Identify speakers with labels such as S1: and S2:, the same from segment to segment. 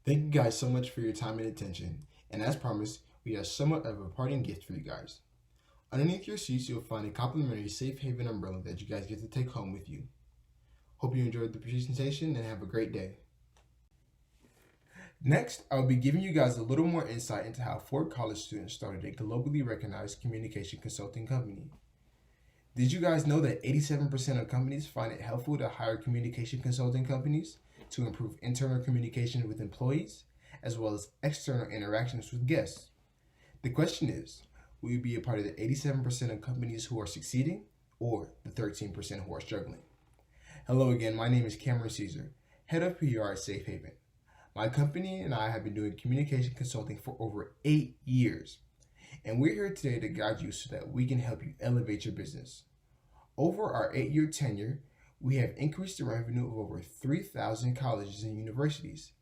S1: Thank you guys so much for your time and attention. And as promised, we have somewhat of a parting gift for you guys. Underneath your seats, you'll find a complimentary Safe Haven umbrella that you guys get to take home with you. Hope you enjoyed the presentation and have a great day. Next, I will be giving you guys a little more insight into how Ford College students started a globally recognized communication consulting company. Did you guys know that 87% of companies find it helpful to hire communication consulting companies to improve internal communication with employees, as well as external interactions with guests? The question is, will you be a part of the 87% of companies who are succeeding, or the 13% who are struggling? Hello again, my name is Cameron Caesar, Head of PR at Safe Haven. My company and I have been doing communication consulting for over 8 years, and we're here today to guide you so that we can help you elevate your business. Over our 8-year tenure, we have increased the revenue of over 3,000 colleges and universities,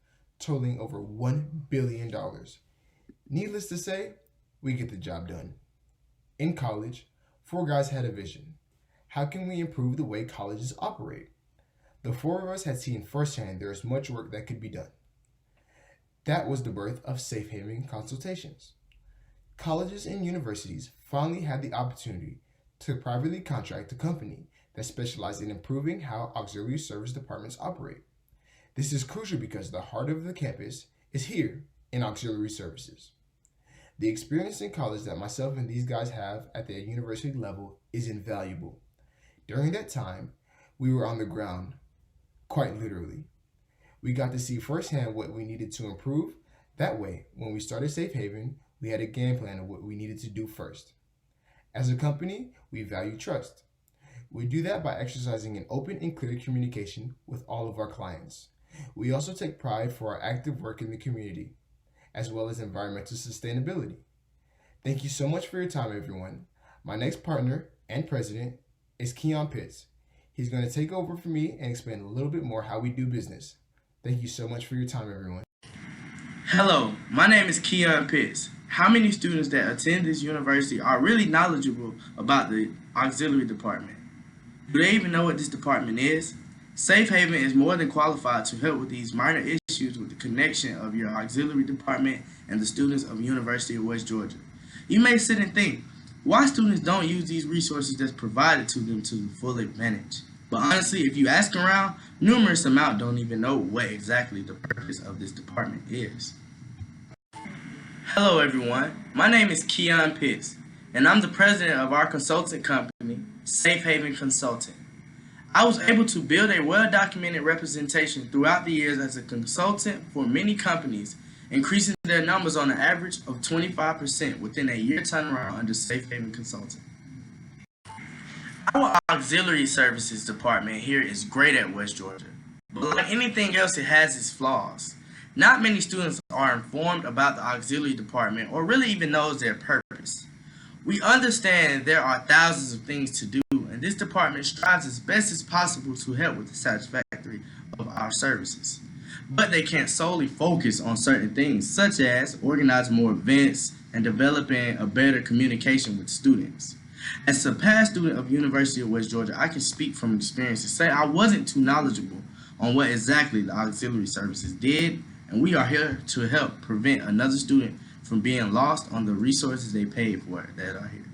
S1: totaling over $1 billion. Needless to say, we get the job done. In college, 4 guys had a vision. How can we improve the way colleges operate? The 4 of us had seen firsthand there is much work that could be done. That was the birth of Safe Haven Consultations. Colleges and universities finally had the opportunity to privately contract a company that specialized in improving how auxiliary service departments operate. This is crucial because the heart of the campus is here in auxiliary services. The experience in college that myself and these guys have at the university level is invaluable. During that time, we were on the ground, quite literally. We got to see firsthand what we needed to improve. That way, when we started Safe Haven, we had a game plan of what we needed to do first. As a company, we value trust. We do that by exercising an open and clear communication with all of our clients. We also take pride for our active work in the community, as well as environmental sustainability. Thank you so much for your time, everyone. My next partner and president is Keon Pitts. He's going to take over for me and explain a little bit more how we do business. Thank you so much for your time, everyone.
S2: Hello, my name is Keon Pitts. How many students that attend this university are really knowledgeable about the auxiliary department? Do they even know what this department is? Safe Haven is more than qualified to help with these minor issues with the connection of your auxiliary department and the students of University of West Georgia. You may sit and think, why students don't use these resources that's provided to them to full advantage? But honestly, if you ask around, numerous amount don't even know what exactly the purpose of this department is. Hello everyone, my name is Keon Pitts, and I'm the president of our consultant company, Safe Haven Consulting. I was able to build a well-documented representation throughout the years as a consultant for many companies, increasing their numbers on an average of 25% within a year turnaround under Safe Haven Consulting. Our auxiliary services department here is great at West Georgia, but like anything else, it has its flaws. Not many students are informed about the auxiliary department or really even knows their purpose. We understand there are thousands of things to do, and this department strives as best as possible to help with the satisfactory of our services. But they can't solely focus on certain things, such as organizing more events and developing a better communication with students. As a past student of University of West Georgia, I can speak from experience and say I wasn't too knowledgeable on what exactly the auxiliary services did, and we are here to help prevent another student from being lost on the resources they paid for that are here.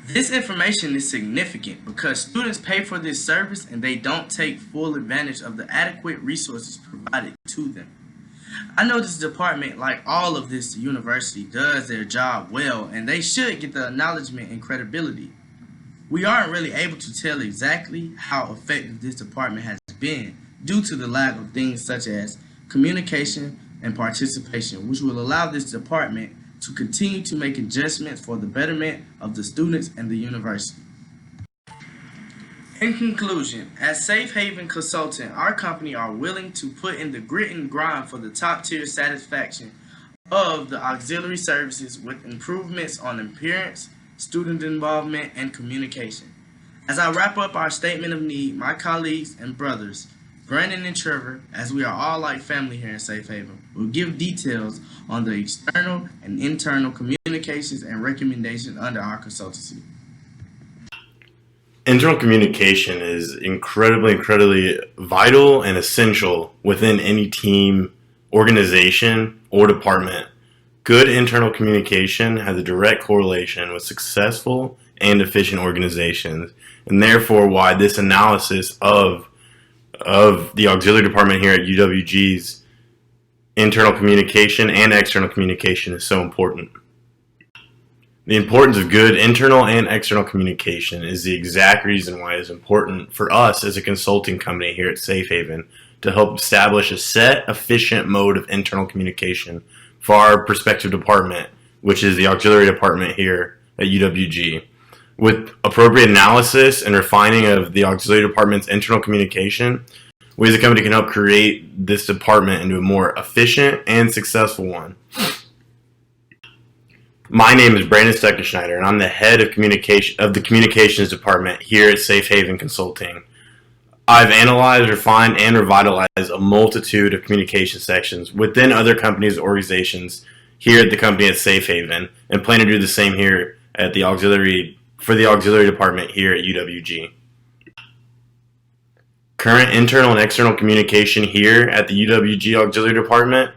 S2: This information is significant because students pay for this service and they don't take full advantage of the adequate resources provided to them. I know this department, like all of this university, does their job well, and they should get the acknowledgement and credibility. We aren't really able to tell exactly how effective this department has been due to the lack of things such as communication and participation, which will allow this department to continue to make adjustments for the betterment of the students and the university. In conclusion, as Safe Haven Consultant, our company are willing to put in the grit and grind for the top tier satisfaction of the auxiliary services with improvements on appearance, student involvement, and communication. As I wrap up our statement of need, my colleagues and brothers, Brandon and Trevor, as we are all like family here in Safe Haven, will give details on the external and internal communications and recommendations under our consultancy.
S3: Internal communication is incredibly vital and essential within any team, organization, or department. Good internal communication has a direct correlation with successful and efficient organizations, and therefore why this analysis of the auxiliary department here at UWG's internal communication and external communication is so important. The importance of good internal and external communication is the exact reason why it is important for us as a consulting company here at Safe Haven to help establish a set, efficient mode of internal communication for our prospective department, which is the auxiliary department here at UWG. With appropriate analysis and refining of the auxiliary department's internal communication, we as a company can help create this department into a more efficient and successful one. My name is Brandon Steckenschneider, and I'm the head of the communications department here at Safe Haven Consulting. I've analyzed, refined, and revitalized a multitude of communication sections within other companies and organizations here at the company at Safe Haven, and plan to do the same here at the auxiliary department here at UWG. Current internal and external communication here at the UWG auxiliary department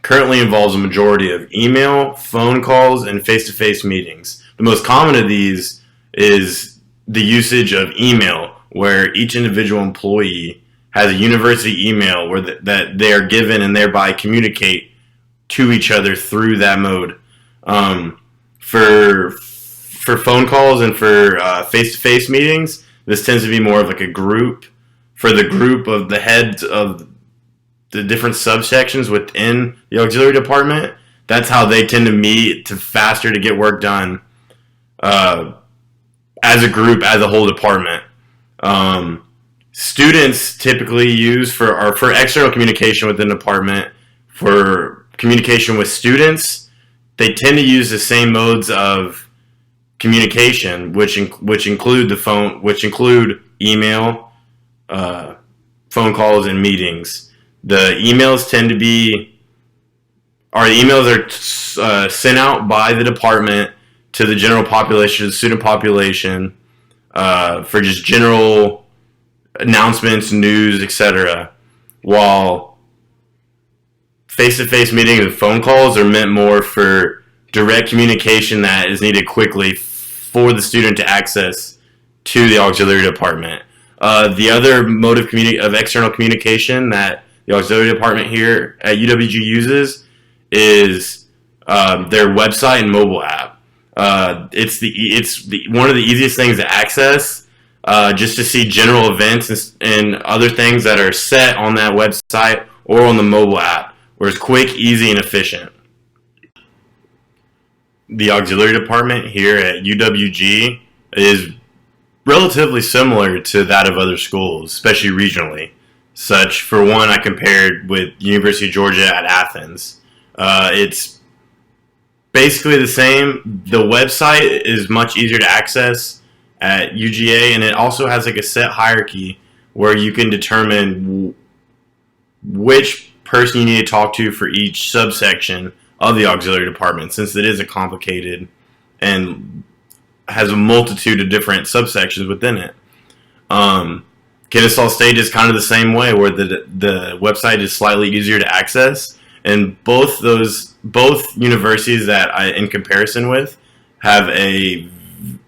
S3: currently involves a majority of email, phone calls, and face-to-face meetings. The most common of these is the usage of email, where each individual employee has a university email that they are given and thereby communicate to each other through that mode. For phone calls and for face-to-face meetings, this tends to be more of like a group. For the group of the heads of the different subsections within the auxiliary department, that's how they tend to meet faster to get work done as a group, as a whole department. Students typically use for external communication within the department, for communication with students, they tend to use the same modes of communication, which include email, phone calls, and meetings. The emails are sent out by the department to the general population, the student population, for just general announcements, news, etc. While face-to-face meetings and phone calls are meant more for direct communication that is needed quickly for the student to access to the auxiliary department. The other mode of external communication that the auxiliary department here at UWG uses is their website and mobile app. It's one of the easiest things to access, just to see general events and other things that are set on that website or on the mobile app, where it's quick, easy, and efficient. The auxiliary department here at UWG is relatively similar to that of other schools, especially regionally. Such, for one, I compared with University of Georgia at Athens. It's basically the same. The website is much easier to access at UGA, and it also has like a set hierarchy where you can determine which person you need to talk to for each subsection of the auxiliary department, since it is a complicated and has a multitude of different subsections within it. Kennesaw State is kind of the same way, where the website is slightly easier to access, and both universities that I in comparison with have a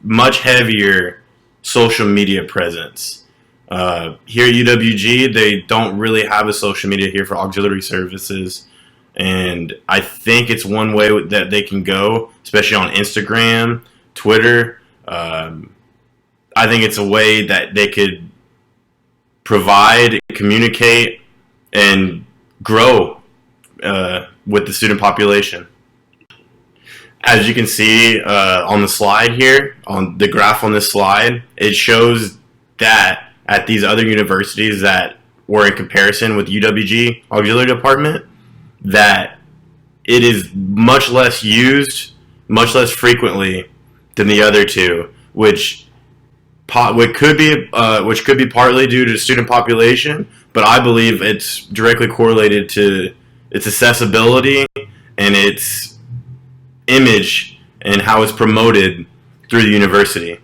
S3: much heavier social media presence. Here at UWG, they don't really have a social media here for auxiliary services, and I think it's one way that they can go, especially on Instagram, Twitter. I think it's a way that they could provide, communicate, and grow with the student population. As you can see on the slide here, on the graph on this slide, it shows that at these other universities that were in comparison with UWG auxiliary department, that it is much less used, much less frequently than the other two, which could be partly due to student population, but I believe it's directly correlated to its accessibility and its image and how it's promoted through the university.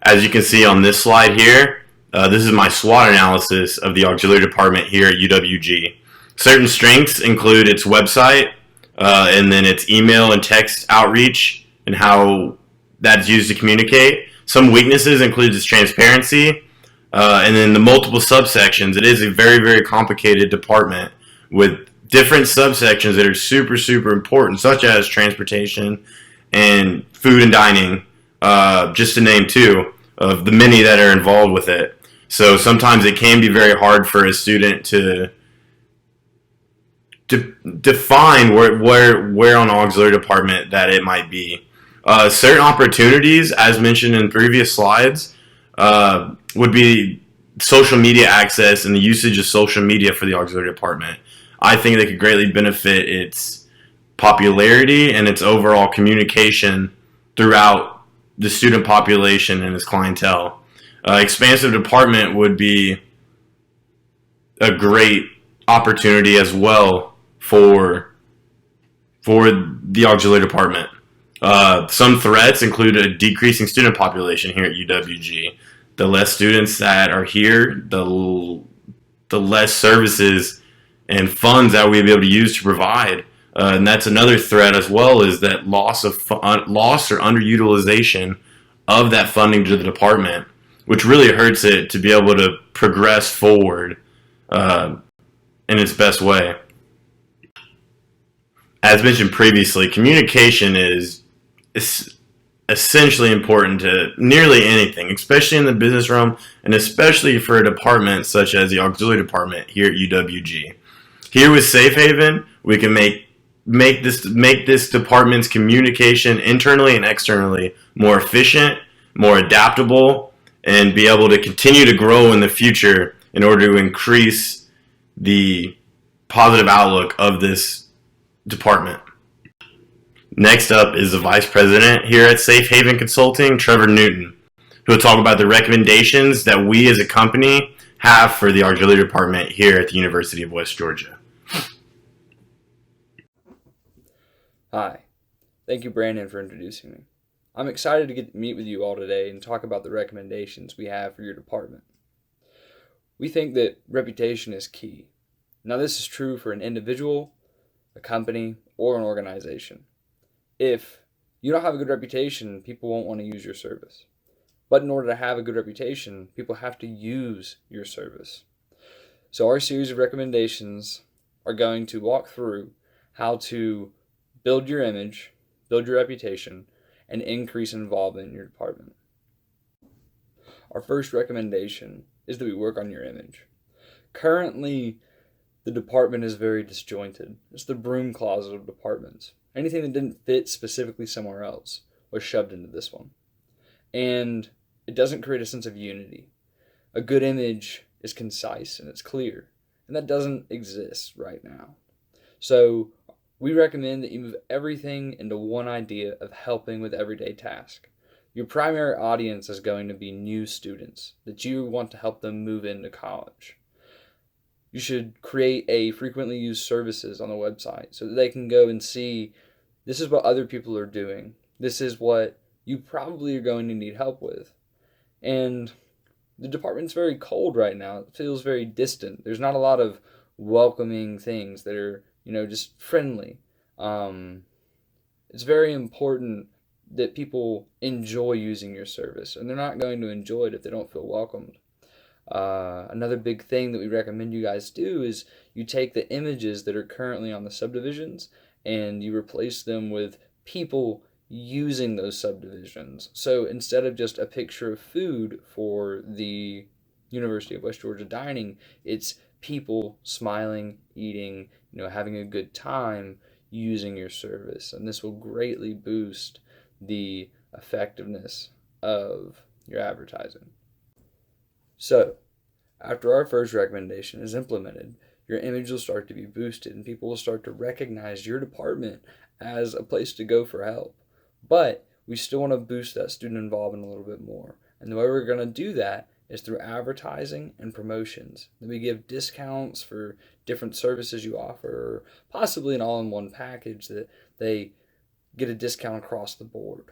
S3: As you can see on this slide here, this is my SWOT analysis of the auxiliary department here at UWG. Certain strengths include its website, and then its email and text outreach and how that's used to communicate. Some weaknesses include its transparency, and then the multiple subsections. It is a very, very complicated department with different subsections that are super, super important, such as transportation and food and dining, just to name two of the many that are involved with it. So sometimes it can be very hard for a student to define where on auxiliary department that it might be. Certain opportunities, as mentioned in previous slides, would be social media access and the usage of social media for the auxiliary department. I think they could greatly benefit its popularity and its overall communication throughout the student population and its clientele. Expansive department would be a great opportunity as well for the auxiliary department. Some threats include a decreasing student population here at UWG. The less students that are here, the less services and funds that we'll be able to use to provide. And that's another threat as well, is that loss or underutilization of that funding to the department, which really hurts it to be able to progress forward in its best way. As mentioned previously, communication is essentially important to nearly anything, especially in the business realm, and especially for a department such as the auxiliary department here at UWG. Here with Safe Haven, we can make this department's communication internally and externally more efficient, more adaptable, and be able to continue to grow in the future in order to increase the positive outlook of this department. Next up is the Vice President here at Safe Haven Consulting, Trevor Newton, who will talk about the recommendations that we as a company have for the auxiliary department here at the University of West Georgia.
S4: Hi, thank you Brandon for introducing me. I'm excited to get to meet with you all today and talk about the recommendations we have for your department. We think that reputation is key. Now this is true for an individual, a company, or an organization. If you don't have a good reputation, people won't want to use your service. But in order to have a good reputation, people have to use your service. So our series of recommendations are going to walk through how to build your image, build your reputation, and increase involvement in your department. Our first recommendation is that we work on your image. Currently, the department is very disjointed. It's the broom closet of departments. Anything that didn't fit specifically somewhere else was shoved into this one. And it doesn't create a sense of unity. A good image is concise and it's clear. And that doesn't exist right now. So we recommend that you move everything into one idea of helping with everyday tasks. Your primary audience is going to be new students that you want to help them move into college. You should create a frequently used services on the website so that they can go and see this is what other people are doing. This is what you probably are going to need help with. And the department's very cold right now. It feels very distant. There's not a lot of welcoming things that are, just friendly. It's very important that people enjoy using your service, and they're not going to enjoy it if they don't feel welcomed. Another big thing that we recommend you guys do is you take the images that are currently on the subdivisions and you replace them with people using those subdivisions. So instead of just a picture of food for the University of West Georgia dining, it's people smiling, eating, having a good time using your service. And this will greatly boost the effectiveness of your advertising. So, after our first recommendation is implemented, your image will start to be boosted and people will start to recognize your department as a place to go for help. But we still want to boost that student involvement a little bit more. And the way we're going to do that is through advertising and promotions. Then we give discounts for different services you offer, or possibly an all-in-one package that they get a discount across the board.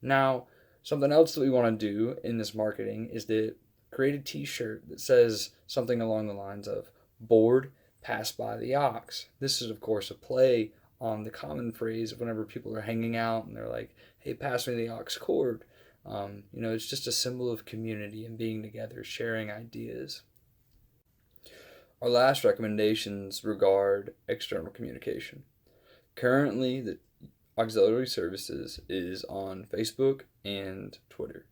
S4: Now, Something else that we want to do in this marketing is to create a t-shirt that says something along the lines of "bored, pass by the ox." This is, of course, a play on the common phrase of whenever people are hanging out and they're like, "Hey, pass me the ox cord." It's just a symbol of community and being together, sharing ideas. Our last recommendations regard external communication. Currently, the auxiliary services is on Facebook and Twitter,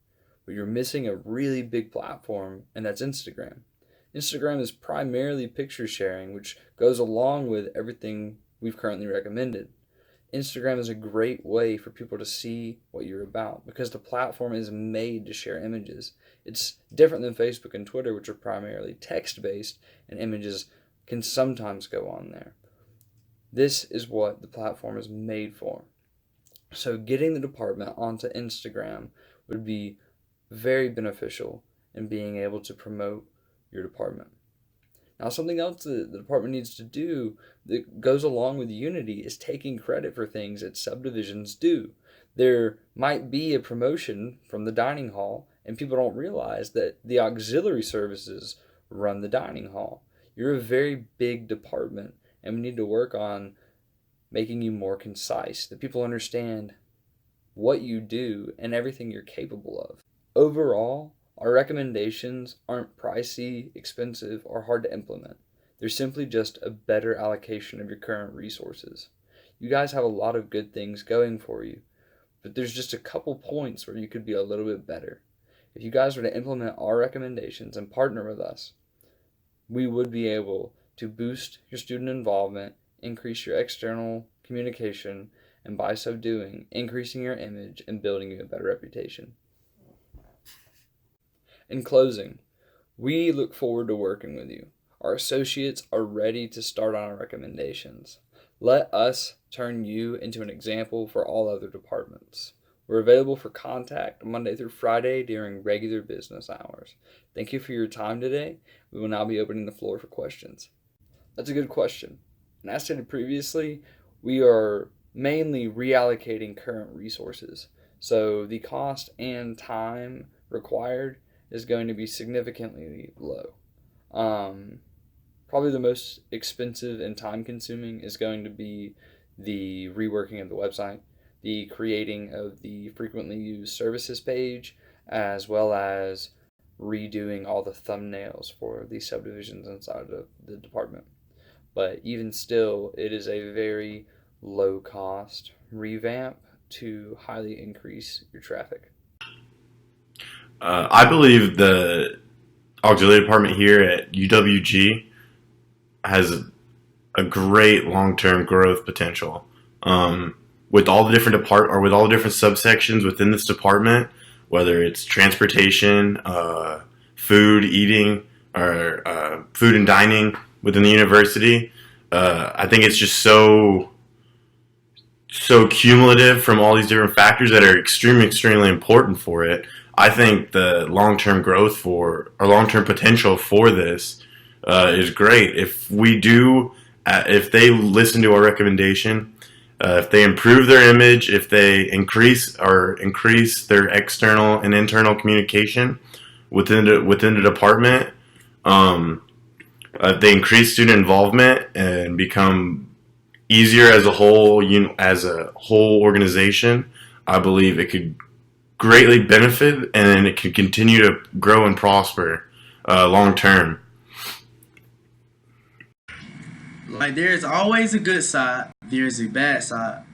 S4: but you're missing a really big platform, and that's Instagram. Instagram is primarily picture sharing, which goes along with everything we've currently recommended. Instagram is a great way for people to see what you're about because the platform is made to share images. It's different than Facebook and Twitter, which are primarily text-based, and images can sometimes go on there. This is what the platform is made for. So getting the department onto Instagram would be very beneficial in being able to promote your department. Now, something else that the department needs to do that goes along with Unity is taking credit for things that subdivisions do. There might be a promotion from the dining hall, and people don't realize that the auxiliary services run the dining hall. You're a very big department, and we need to work on making you more concise, that people understand what you do and everything you're capable of. Overall, our recommendations aren't pricey, expensive, or hard to implement. They're simply just a better allocation of your current resources. You guys have a lot of good things going for you, but there's just a couple points where you could be a little bit better. If you guys were to implement our recommendations and partner with us, we would be able to boost your student involvement, increase your external communication, and by so doing, increasing your image and building you a better reputation. In closing, we look forward to working with you. Our associates are ready to start on our recommendations. Let us turn you into an example for all other departments. We're available for contact Monday through Friday during regular business hours. Thank you for your time today. We will now be opening the floor for questions. That's a good question. And as stated previously, we are mainly reallocating current resources. So the cost and time required is going to be significantly low. Probably the most expensive and time consuming is going to be the reworking of the website, the creating of the frequently used services page, as well as redoing all the thumbnails for the subdivisions inside of the department. But even still, it is a very low cost revamp to highly increase your traffic.
S3: I believe the auxiliary department here at UWG has a great long-term growth potential. With all the different with all the different subsections within this department, whether it's transportation, food, eating, or food and dining within the university, I think it's just so cumulative from all these different factors that are extremely important for it. I think the long-term growth long-term potential for this is great. If they listen to our recommendation, if they improve their image, if they increase their external and internal communication within the department, if they increase student involvement and become easier as a whole organization, I believe it could greatly benefit and it can continue to grow and prosper long term.
S2: Like, there's always a good side, there's a bad side.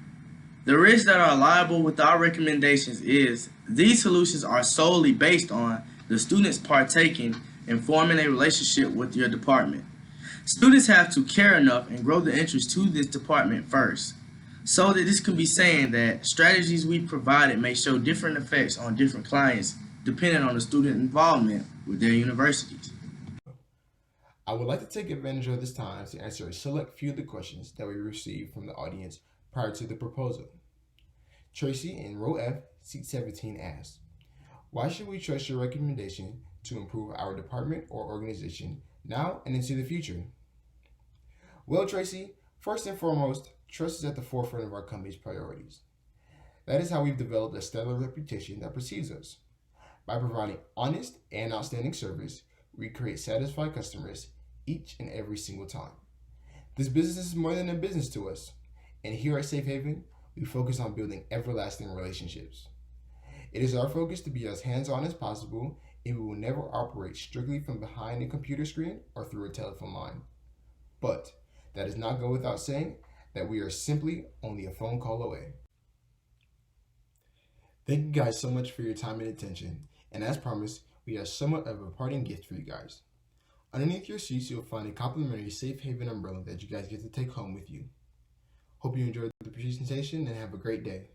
S2: The risks that are liable with our recommendations is these solutions are solely based on the students partaking in forming a relationship with your department. Students have to care enough and grow the interest to this department first, so that this can be saying that strategies we provided may show different effects on different clients depending on the student involvement with their universities.
S1: I would like to take advantage of this time to answer a select few of the questions that we received from the audience prior to the proposal. Tracy in row F, seat 17 asked, why should we trust your recommendation to improve our department or organization now and into the future? Well, Tracy, first and foremost, trust is at the forefront of our company's priorities. That is how we've developed a stellar reputation that precedes us. By providing honest and outstanding service, we create satisfied customers each and every single time. This business is more than a business to us, and here at Safe Haven, we focus on building everlasting relationships. It is our focus to be as hands-on as possible, and we will never operate strictly from behind a computer screen or through a telephone line. But that does not go without saying that we are simply only a phone call away. Thank you guys so much for your time and attention, and as promised, we have somewhat of a parting gift for you guys. Underneath your seats, you'll find a complimentary Safe Haven umbrella that you guys get to take home with you. Hope you enjoyed the presentation and have a great day.